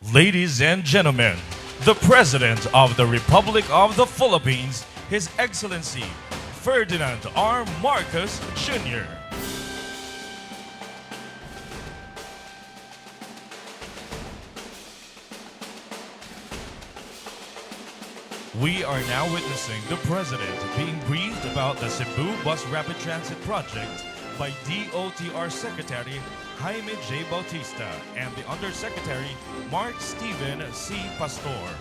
Ladies and gentlemen, the President of the Republic of the Philippines, His Excellency Ferdinand R. Marcos Jr. We are now witnessing the President being briefed about the Cebu Bus Rapid Transit Project by DOTR Secretary Jaime J. Bautista and the Undersecretary Mark Stephen C. Pastor.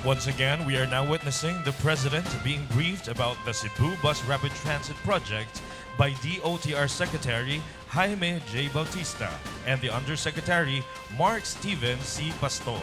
Once again, we are now witnessing the President being briefed about the Cebu Bus Rapid Transit Project by DOTR Secretary Jaime J. Bautista and the Undersecretary Mark Stephen C. Pastor.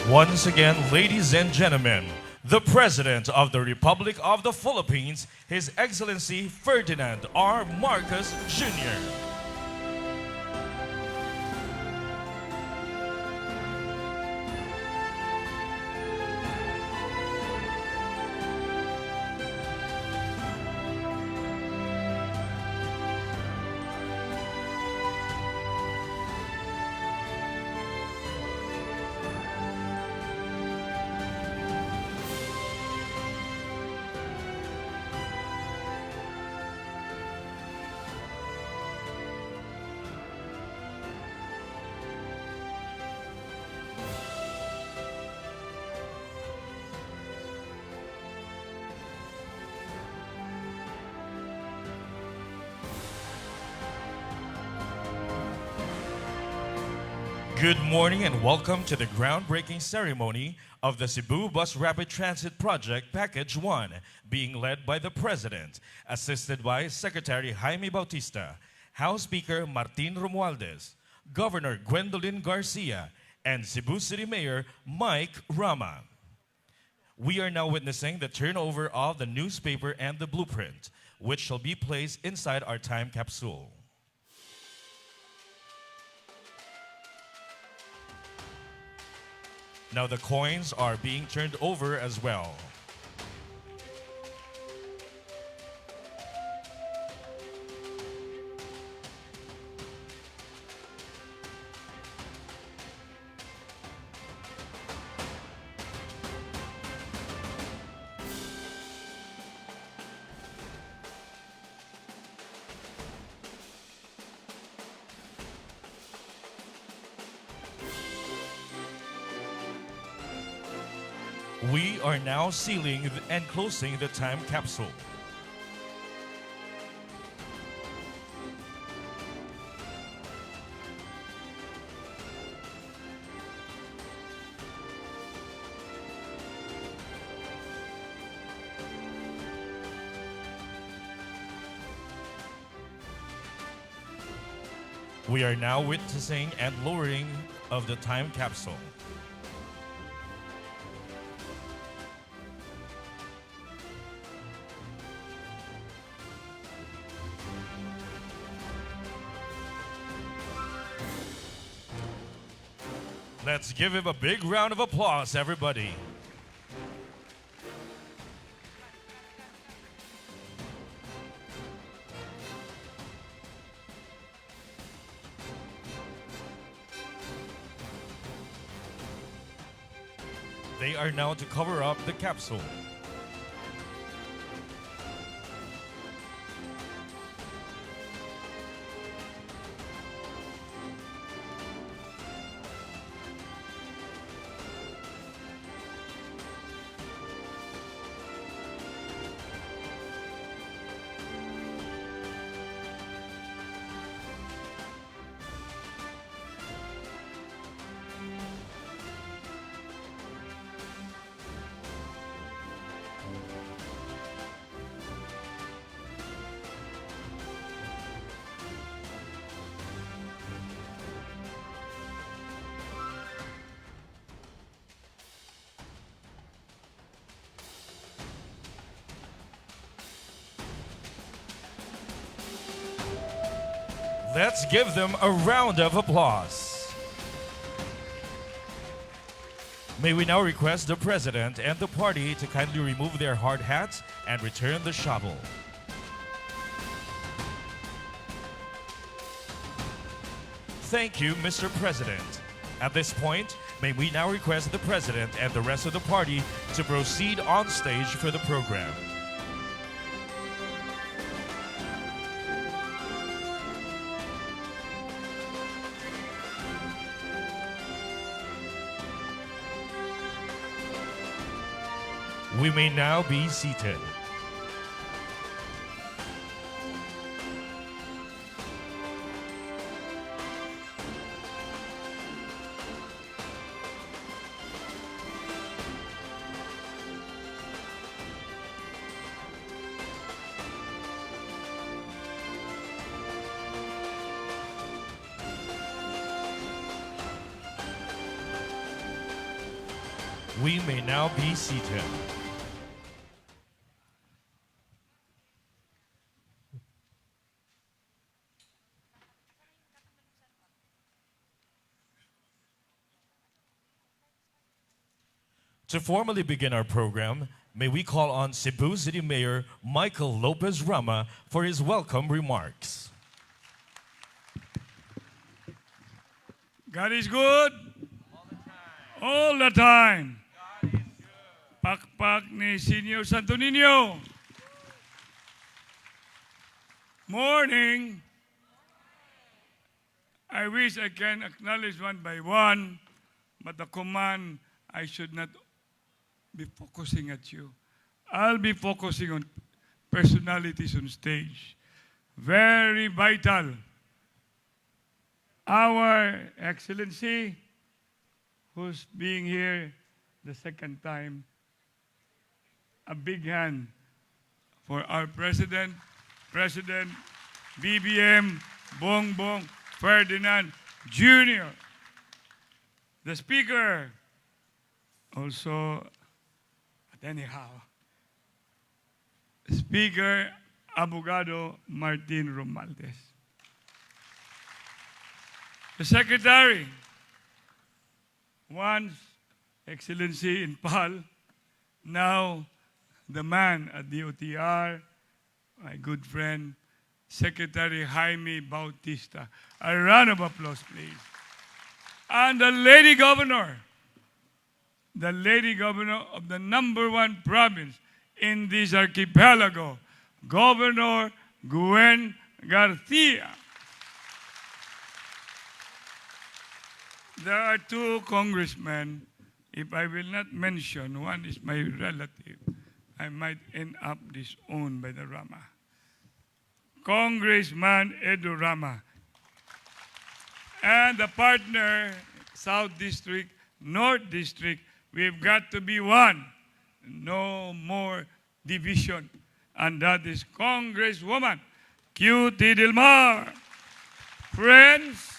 Once again, ladies and gentlemen, the President of the Republic of the Philippines, His Excellency Ferdinand R. Marcos Jr. Good morning and welcome to the groundbreaking ceremony of the Cebu Bus Rapid Transit Project Package 1, being led by the President, assisted by Secretary Jaime Bautista, House Speaker Martin Romualdez, Governor Gwendolyn Garcia, and Cebu City Mayor Mike Rama. We are now witnessing the turnover of the newspaper and the blueprint, which shall be placed inside our time capsule. Now the coins are being turned over as well. We are now sealing and closing the time capsule. We are now witnessing and lowering of the time capsule. Let's give him a big round of applause, everybody. They are now to cover up the capsule. Let's give them a round of applause. May we now request the President and the party to kindly remove their hard hats and return the shovel. Thank you, Mr. President. At this point, may we now request the President and the rest of the party to proceed on stage for the program. We may now be seated. We may now be seated. To formally begin our program, may we call on Cebu City Mayor Michael Lopez Rama for his welcome remarks. God is good. All the time. God is good. Pakpak ni Senior Santo Niño. Morning. I wish I can acknowledge one by one, but the command, I should not be focusing at you. I'll be focusing on personalities on stage. Very vital. Our Excellency, who's being here the second time, a big hand for our President Pbbm, Bongbong Ferdinand Jr. The Speaker, also, but anyhow, Speaker Abogado Martin Romualdez. The Secretary, once Excellency in PAL, now the man at DOTR, my good friend, Secretary Jaime Bautista. A round of applause, please. And the Lady Governor of the #1 province in this archipelago, Governor Gwen Garcia. There are two congressmen. If I will not mention, one is my relative, I might end up disowned by the Rama. Congressman Edu Rama. And the partner, South District, North District, we've got to be one. No more division. And that is Congresswoman Cutie Dilmar. Friends,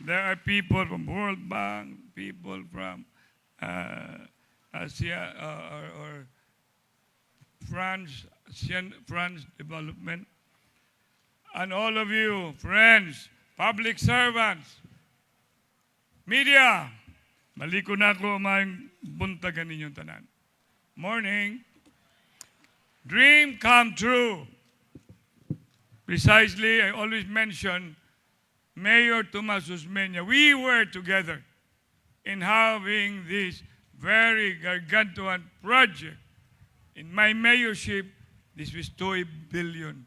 there are people from World Bank, people from Asia or France Development, and all of you, friends, public servants, media, maliko na ko may buntagan ninyong tanan. Morning. Dream come true. Precisely, I always mention Mayor Tomas Osmeña. We were together in having this very gargantuan project. In my mayorship, this was 2 billion.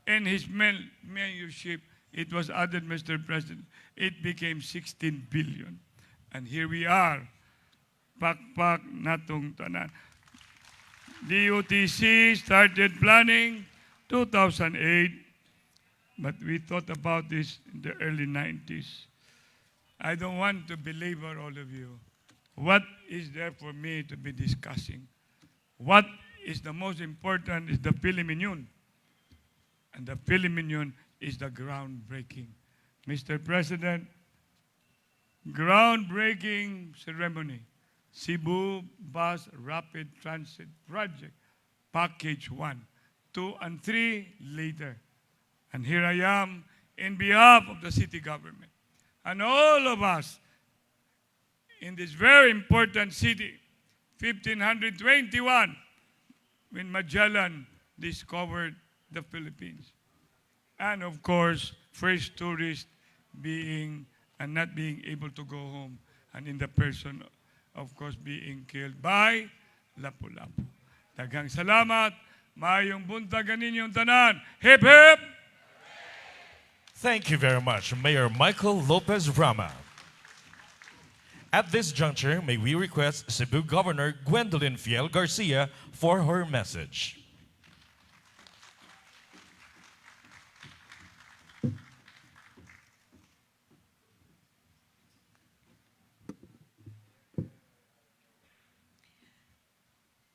In his mayorship, it was added, Mr. President, it became 16 billion. And here we are, pakpak natong tanan. DOTC started planning 2008, but we thought about this in the early 90s. I don't want to belabor all of you. What is there for me to be discussing? What is the most important is the Piliminyon. And the Piliminyon is the groundbreaking. Mr. President, groundbreaking ceremony. Cebu Bus Rapid Transit Project, Package 1, 2, and 3 later. And here I am in behalf of the city government and all of us in this very important city, 1521, when Magellan discovered the Philippines. And of course, first tourist being and not being able to go home, and in the person, of course, being killed by Lapu-Lapu. Daghang salamat, maayong buntagan ninyong tanan. Hip hip! Thank you very much, Mayor Michael Lopez Rama. At this juncture, may we request Cebu Governor Gwendolyn Fiel Garcia for her message.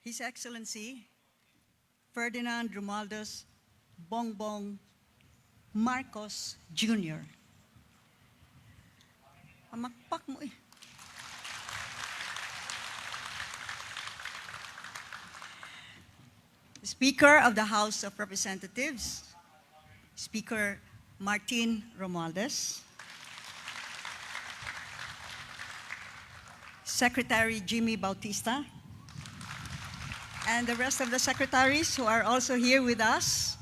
His Excellency Ferdinand Romualdez Bongbong Marcos Jr. Amakpak mo eh. Speaker of the House of Representatives, Speaker Martin Romualdez, Secretary Jimmy Bautista, and the rest of the secretaries who are also here with us,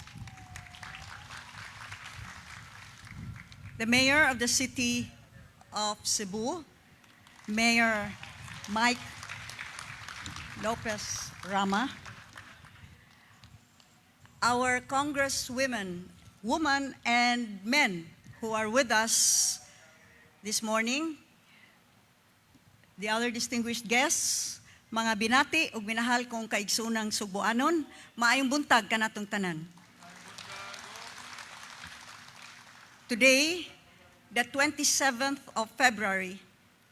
the Mayor of the City of Cebu, Mayor Mike Lopez Rama, our congresswomen, women and men who are with us this morning, the other distinguished guests, mga binati ug minahal kong kaigsunang Cebuanon, maayong buntag kanatong tanan. Today, the 27th of February,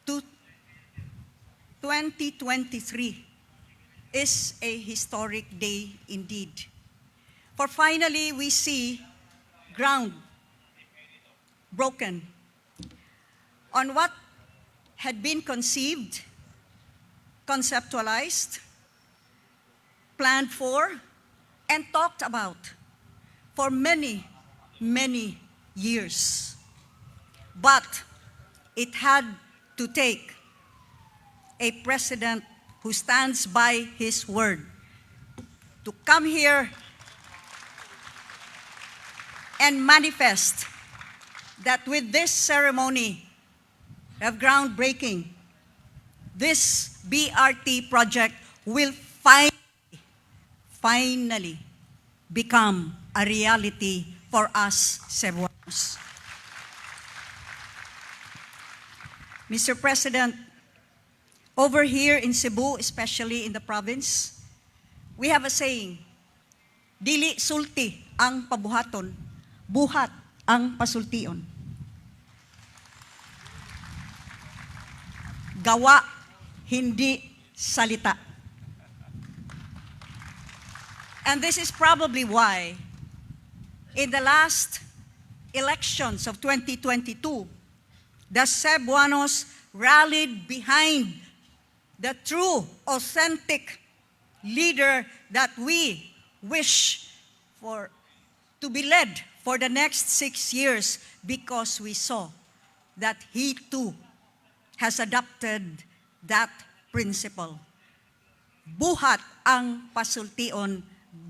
2023, is a historic day indeed. For finally, we see ground broken on what had been conceived, conceptualized, planned for, and talked about for many, many years. But it had to take a president who stands by his word to come here and manifest that with this ceremony of groundbreaking, this BRT project will finally become a reality for us Cebuanos. Mr. President, over here in Cebu, especially in the province, we have a saying, dili sulti ang pabuhaton, buhat ang pasultion. Gawa, hindi salita. And this is probably why in the last elections of 2022, the Cebuanos rallied behind the true, authentic leader that we wish for to be led for the next 6 years, because we saw that he too has adopted that principle. Buhat ang pasultion,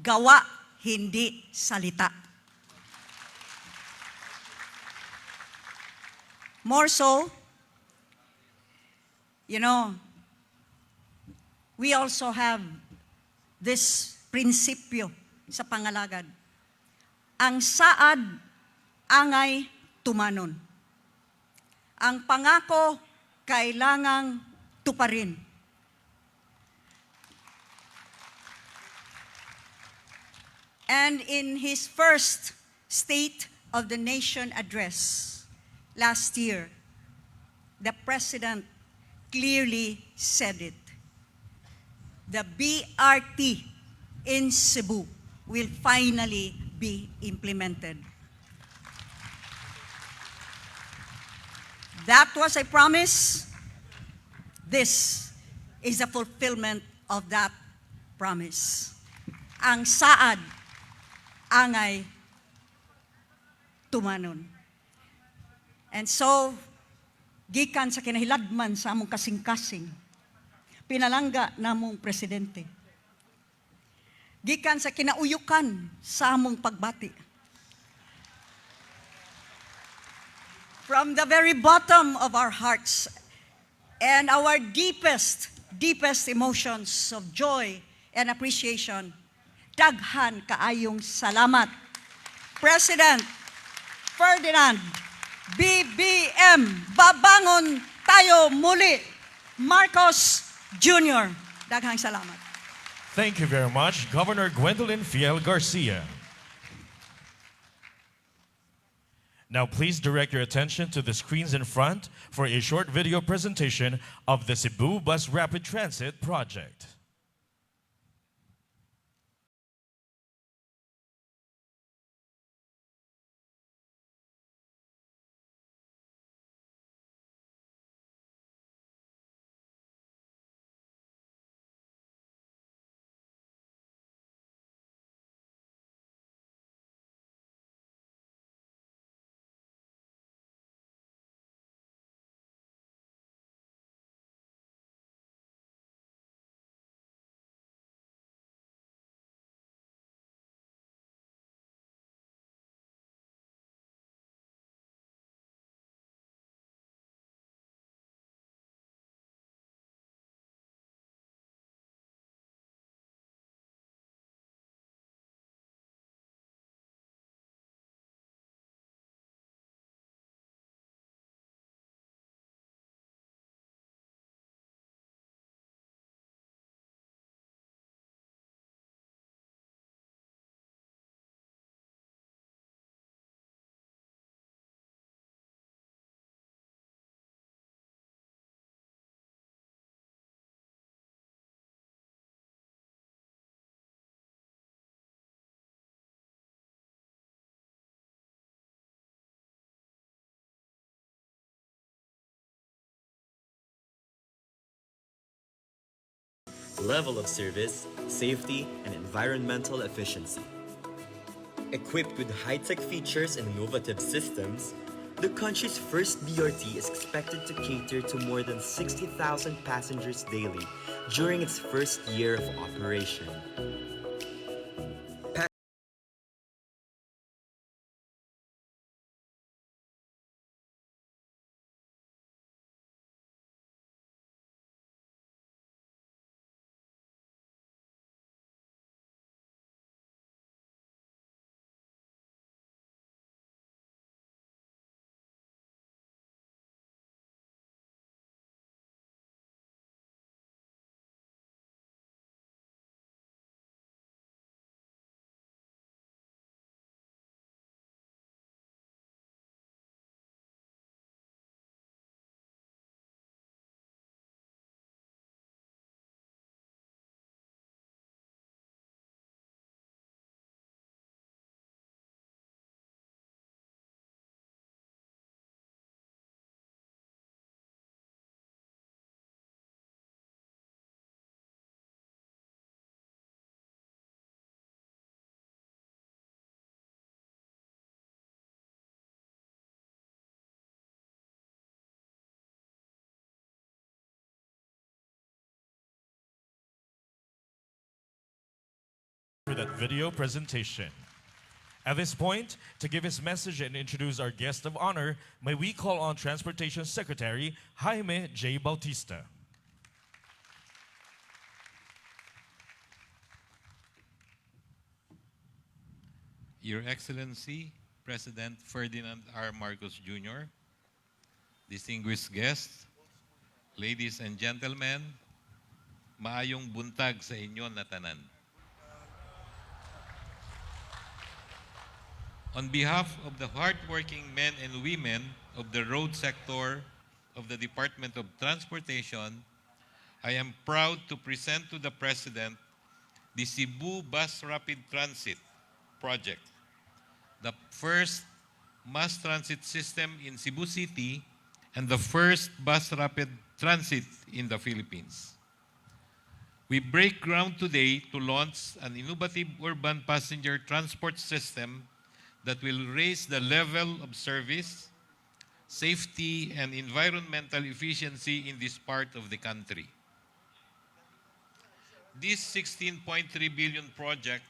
gawa, hindi salita. More so, we also have this prinsipyo sa pangalagad. Ang saad, angay, tumanon. Ang pangako, kailangang tuparin. And in his first State of the Nation address last year, the President clearly said it. The BRT in Cebu will finally be implemented. That was a promise. This is a fulfillment of that promise. Ang saad, angay, tumanon. And so, gikan sa kinahiladman sa among kasing-kasing, pinalangga namong presidente. Gikan sa kinauyukan sa among pagbati. From the very bottom of our hearts and our deepest emotions of joy and appreciation, daghan kaayong salamat, President Ferdinand, BBM, babangon tayo muli, Marcos Jr. Daghang salamat. Thank you very much, Governor Gwendolyn Fiel Garcia. Now please direct your attention to the screens in front for a short video presentation of the Cebu Bus Rapid Transit Project. level of service, safety, and environmental efficiency. Equipped with high-tech features and innovative systems, the country's first BRT is expected to cater to more than 60,000 passengers daily during its first year of operation. For that video presentation. At this point, to give his message and introduce our guest of honor, may we call on Transportation Secretary Jaime J. Bautista. Your Excellency, President Ferdinand R. Marcos Jr., distinguished guests, ladies and gentlemen, maayong buntag sa inyo na tanan. On behalf of the hardworking men and women of the road sector of the Department of Transportation, I am proud to present to the President the Cebu Bus Rapid Transit Project, the first mass transit system in Cebu City and the first bus rapid transit in the Philippines. We break ground today to launch an innovative urban passenger transport system that will raise the level of service, safety, and environmental efficiency in this part of the country. This 16.3 billion project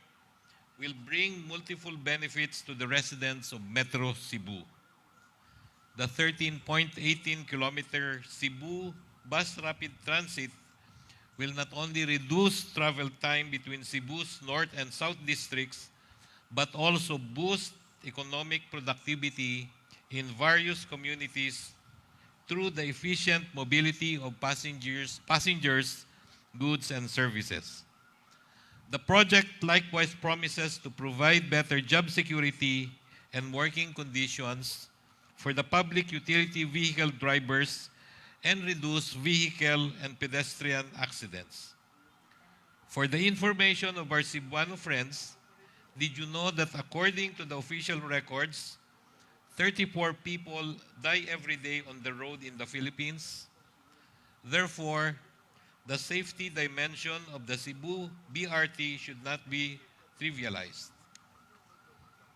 will bring multiple benefits to the residents of Metro Cebu. The 13.18-kilometer Cebu Bus Rapid Transit will not only reduce travel time between Cebu's North and South districts, but also boost economic productivity in various communities through the efficient mobility of passengers, goods, and services. The project likewise promises to provide better job security and working conditions for the public utility vehicle drivers and reduce vehicle and pedestrian accidents. For the information of our Cebuano friends, did you know that according to the official records, 34 people die every day on the road in the Philippines? Therefore, the safety dimension of the Cebu BRT should not be trivialized.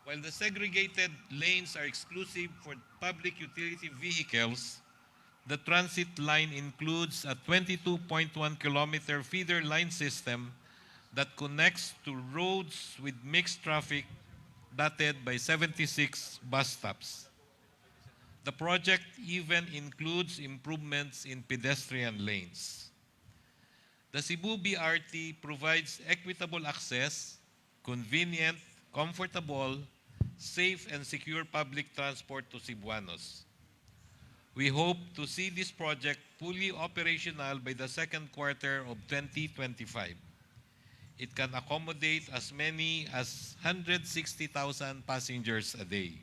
While the segregated lanes are exclusive for public utility vehicles, the transit line includes a 22.1-kilometer feeder line system that connects to roads with mixed traffic dotted by 76 bus stops. The project even includes improvements in pedestrian lanes. The Cebu BRT provides equitable access, convenient, comfortable, safe, and secure public transport to Cebuanos. We hope to see this project fully operational by the second quarter of 2025. It can accommodate as many as 160,000 passengers a day.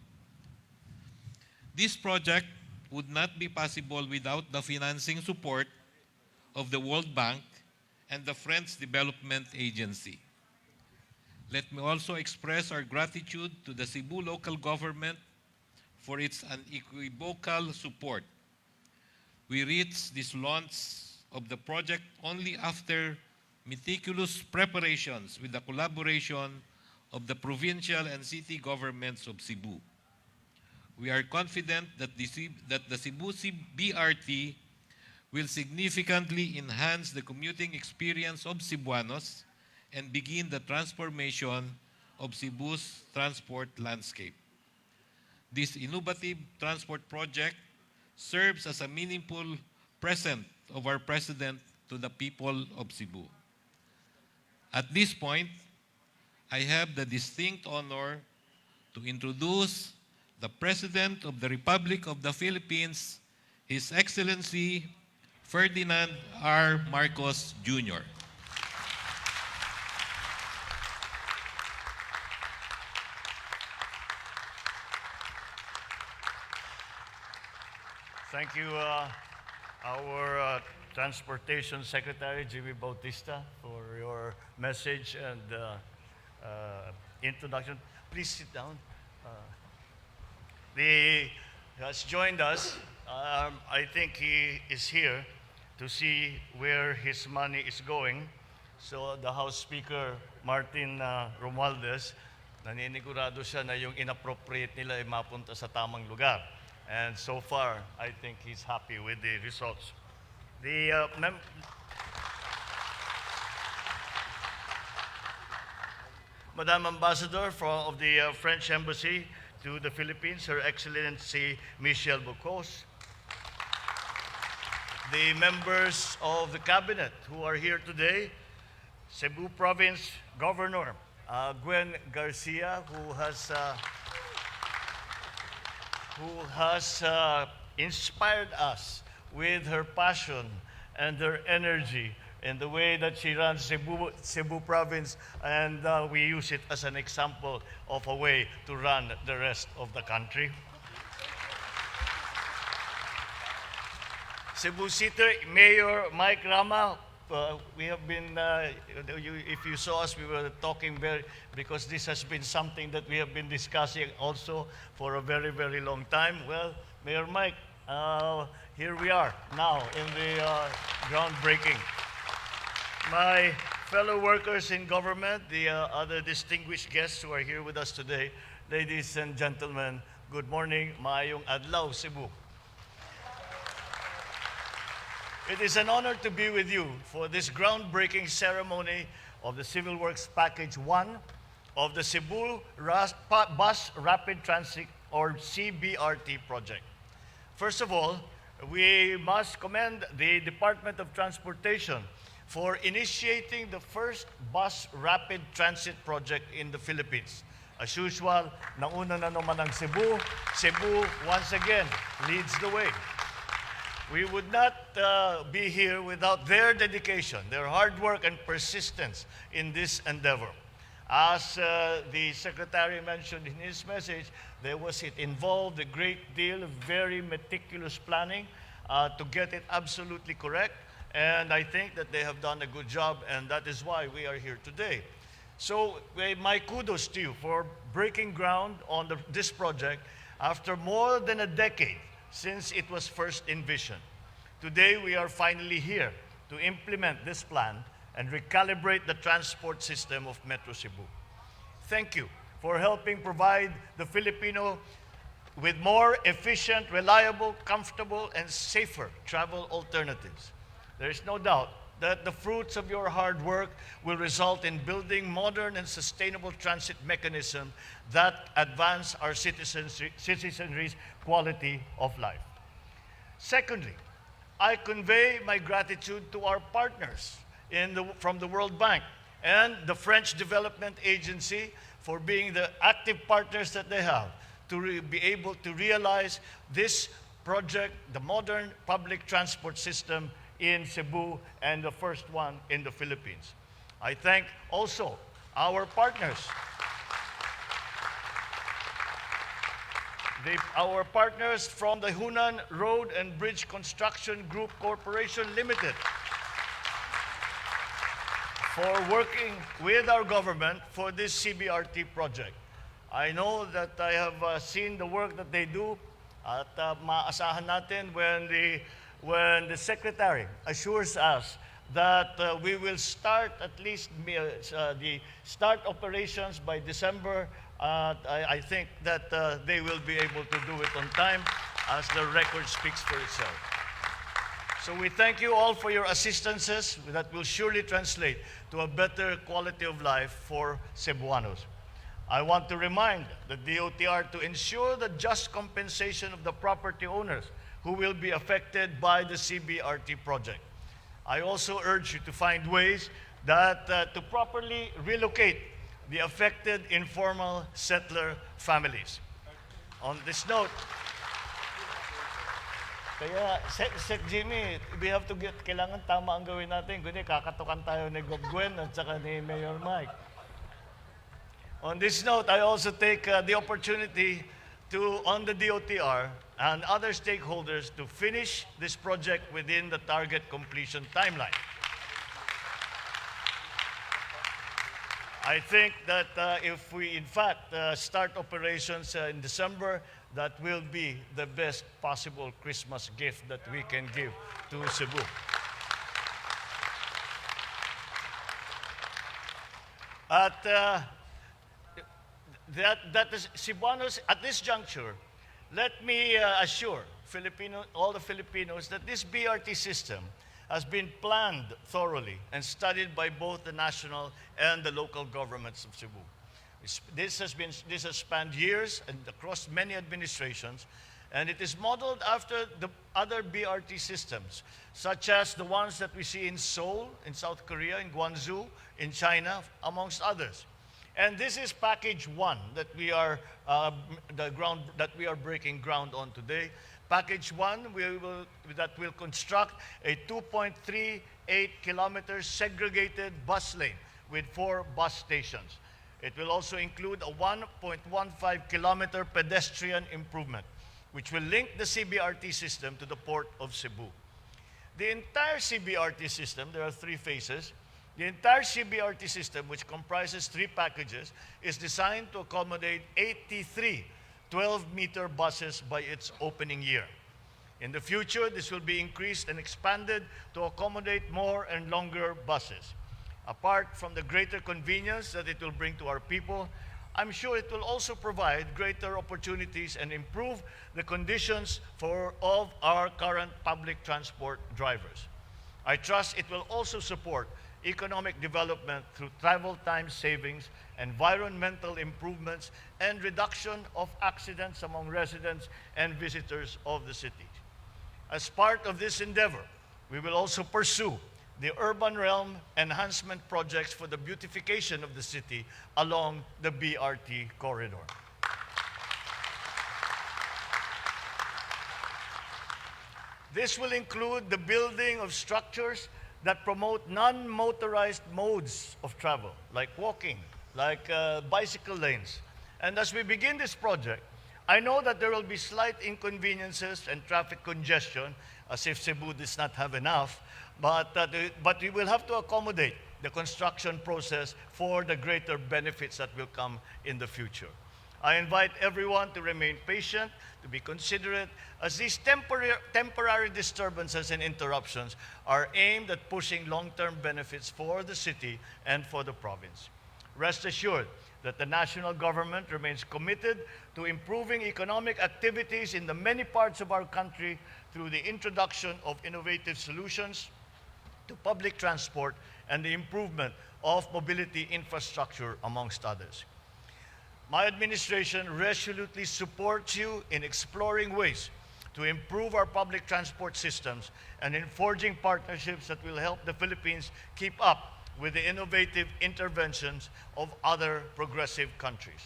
This project would not be possible without the financing support of the World Bank and the French Development Agency. Let me also express our gratitude to the Cebu local government for its unequivocal support. We reached this launch of the project only after meticulous preparations with the collaboration of the provincial and city governments of Cebu. We are confident that the Cebu CBRT will significantly enhance the commuting experience of Cebuanos and begin the transformation of Cebu's transport landscape. This innovative transport project serves as a meaningful present of our President to the people of Cebu. At this point, I have the distinct honor to introduce the President of the Republic of the Philippines, His Excellency Ferdinand R. Marcos Jr. Thank you, our Transportation Secretary, Jimmy Bautista, for your message and introduction. Please sit down. He has joined us. I think he is here to see where his money is going. So the House Speaker, Martin Romualdez, naninigurado siya na yung inappropriate nila ay mapunta sa tamang lugar. And so far, I think he's happy with the results. The Madam Ambassador of the French Embassy to the Philippines, Her Excellency Michelle Bocos. The members of the cabinet who are here today, Cebu Province Governor Gwen Garcia, who has inspired us with her passion and her energy in the way that she runs Cebu Province, and we use it as an example of a way to run the rest of the country. Cebu City Mayor Mike Rama, we have been, if you saw us, we were talking because this has been something that we have been discussing also for a very, very long time. Well, Mayor Mike, here we are now in the groundbreaking. My fellow workers in government, the other distinguished guests who are here with us today, ladies and gentlemen, good morning, maayong adlaw, Cebu. It is an honor to be with you for this groundbreaking ceremony of the Civil Works Package 1 of the Cebu Bus Rapid Transit, or CBRT project. First of all, we must commend the Department of Transportation for initiating the first bus rapid transit project in the Philippines. As usual, nauna na naman ang Cebu. Cebu, once again, leads the way. We would not be here without their dedication, their hard work and persistence in this endeavor. As the Secretary mentioned in his message, it involved a great deal of very meticulous planning to get it absolutely correct. And I think that they have done a good job, and that is why we are here today. So my kudos to you for breaking ground on this project after more than a decade since it was first envisioned. Today, we are finally here to implement this plan and recalibrate the transport system of Metro Cebu. Thank you for helping provide the Filipino with more efficient, reliable, comfortable, and safer travel alternatives. There is no doubt that the fruits of your hard work will result in building modern and sustainable transit mechanisms that advance our citizenry's quality of life. Secondly, I convey my gratitude to our partners from the World Bank and the French Development Agency for being the active partners that they have to be able to realize this project, the modern public transport system in Cebu and the first one in the Philippines. I thank also our partners, our partners from the Hunan Road and Bridge Construction Group Corporation Limited for working with our government for this CBRT project. I know that I have seen the work that they do at maasahan natin when the Secretary assures us that we will start at least the start operations by December. I think that they will be able to do it on time as the record speaks for itself. So we thank you all for your assistances that will surely translate to a better quality of life for Cebuanos. I want to remind the DOTR to ensure the just compensation of the property owners who will be affected by the CBRT project. I also urge you to find ways that to properly relocate the affected informal settler families. On this note, kaya, Sec Jimmy, we have to kailangan tama ang gawin natin. Kundi kakatukan tayo ni Gob Gwen at saka ni Mayor Mike. On this note, I also take the opportunity on the DOTR and other stakeholders to finish this project within the target completion timeline. I think that if we, in fact, start operations in December, that will be the best possible Christmas gift that we can give to Cebu. That is Cebuanos at this juncture. Let me assure all the Filipinos that this BRT system has been planned thoroughly and studied by both the national and the local governments of Cebu. This has spanned years and across many administrations, and it is modeled after the other BRT systems, such as the ones that we see in Seoul, in South Korea, in Guangzhou, in China, amongst others. And this is package one that we are breaking ground on today. Package one that will construct a 2.38 kilometer segregated bus lane with 4 bus stations. It will also include a 1.15 kilometer pedestrian improvement, which will link the CBRT system to the port of Cebu. The entire CBRT system, there are 3 phases. The entire CBRT system, which comprises 3 packages, is designed to accommodate 83 12-meter buses by its opening year. In the future, this will be increased and expanded to accommodate more and longer buses. Apart from the greater convenience that it will bring to our people, I'm sure it will also provide greater opportunities and improve the conditions of our current public transport drivers. I trust it will also support economic development through travel time savings, environmental improvements, and reduction of accidents among residents and visitors of the city. As part of this endeavor, we will also pursue the urban realm enhancement projects for the beautification of the city along the BRT corridor. This will include the building of structures that promote non-motorized modes of travel, like walking, like bicycle lanes. And as we begin this project, I know that there will be slight inconveniences and traffic congestion, as if Cebu does not have enough, but we will have to accommodate the construction process for the greater benefits that will come in the future. I invite everyone to remain patient, to be considerate, as these temporary disturbances and interruptions are aimed at pushing long-term benefits for the city and for the province. Rest assured that the national government remains committed to improving economic activities in the many parts of our country through the introduction of innovative solutions to public transport and the improvement of mobility infrastructure, amongst others. My administration resolutely supports you in exploring ways to improve our public transport systems and in forging partnerships that will help the Philippines keep up with the innovative interventions of other progressive countries.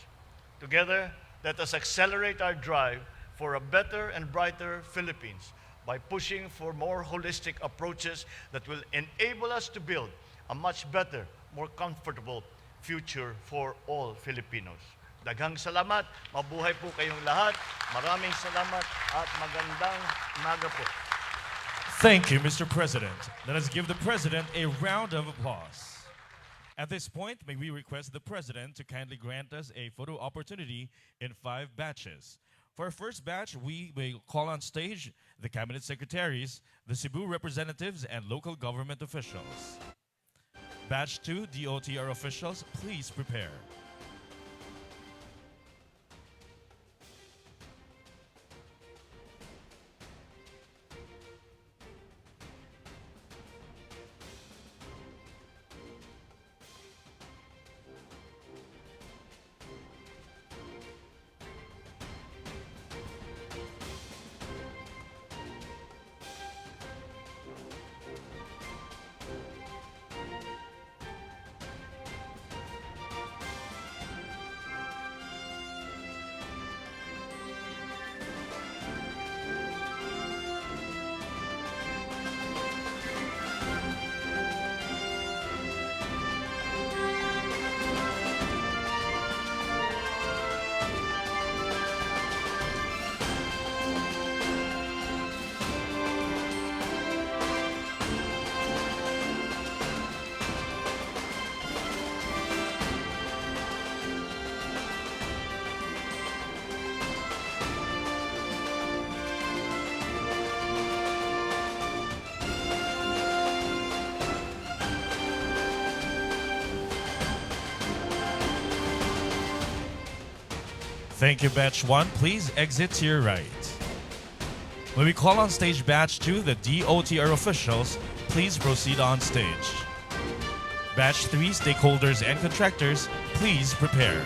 Together, let us accelerate our drive for a better and brighter Philippines by pushing for more holistic approaches that will enable us to build a much better, more comfortable future for all Filipinos. Daghang salamat, mabuhay po kayong lahat. Maraming salamat at magandang umaga po. Thank you, Mr. President. Let us give the President a round of applause. At this point, may we request the President to kindly grant us a photo opportunity in 5 batches. For our first batch, we will call on stage the cabinet secretaries, the Cebu representatives, and local government officials. Batch 2 DOTR officials, please prepare. Thank you, Batch 1. Please exit to your right. When we call on stage Batch 2, the DOTR officials, please proceed on stage. Batch 3, stakeholders and contractors, please prepare.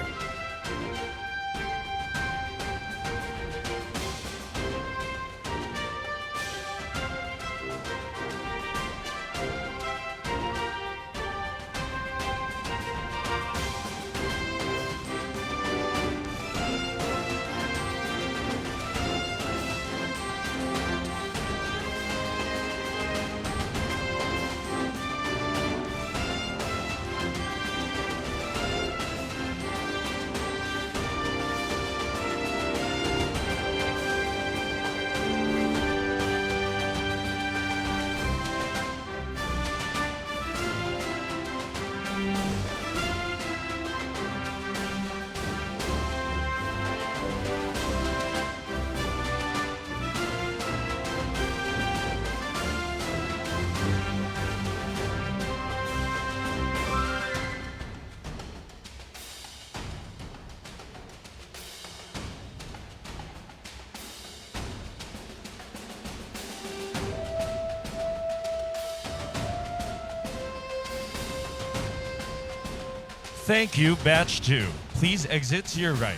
Thank you, Batch 2. Please exit to your right.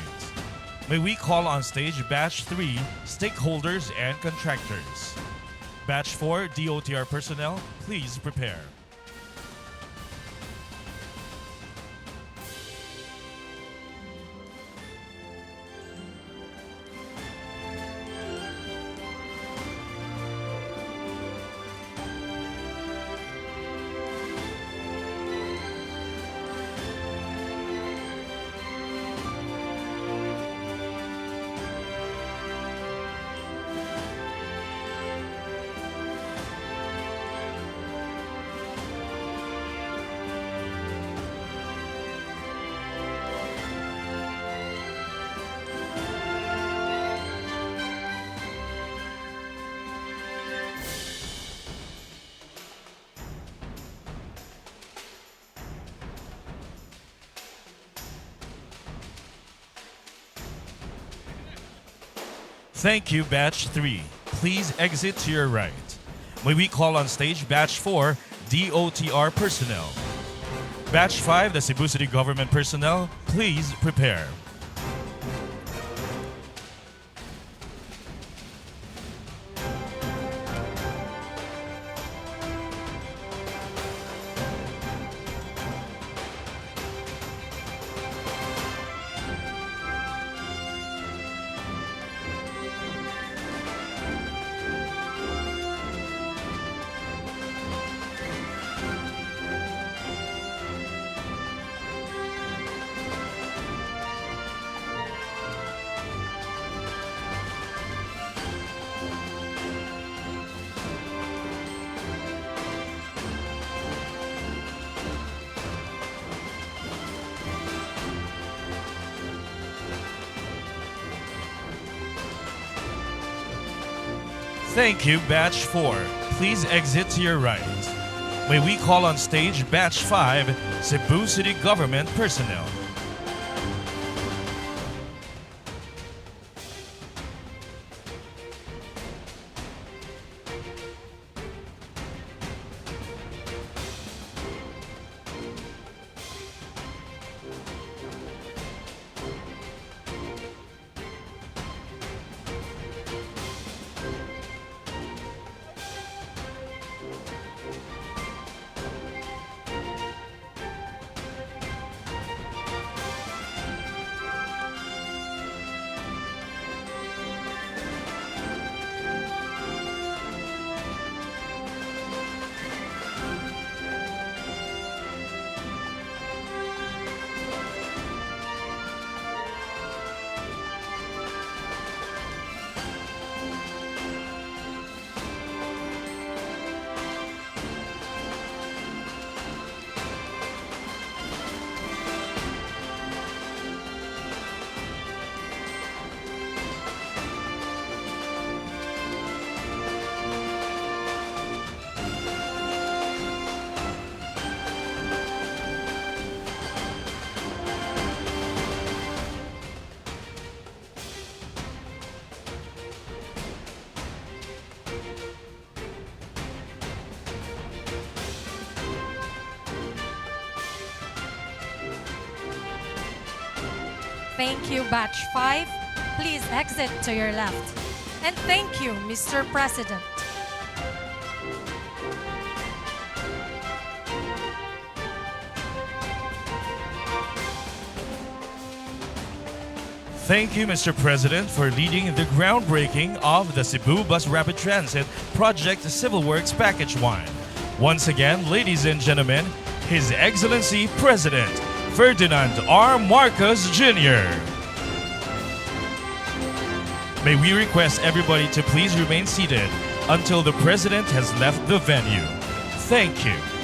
May we call on stage Batch 3, stakeholders and contractors. Batch 4, DOTR personnel, please prepare. Thank you, Batch 3. Please exit to your right. May we call on stage Batch 4, DOTR personnel. Batch 5, the Cebu City Government personnel, please prepare. Thank you, Batch 4. Please exit to your right. May we call on stage Batch 5, Cebu City Government personnel. Thank you, Batch 5. Please exit to your left. And thank you, Mr. President. Thank you, Mr. President, for leading the groundbreaking of the Cebu Bus Rapid Transit Project Civil Works Package 1. Once again, ladies and gentlemen, His Excellency President Ferdinand R. Marcos Jr. May we request everybody to please remain seated until the President has left the venue. Thank you.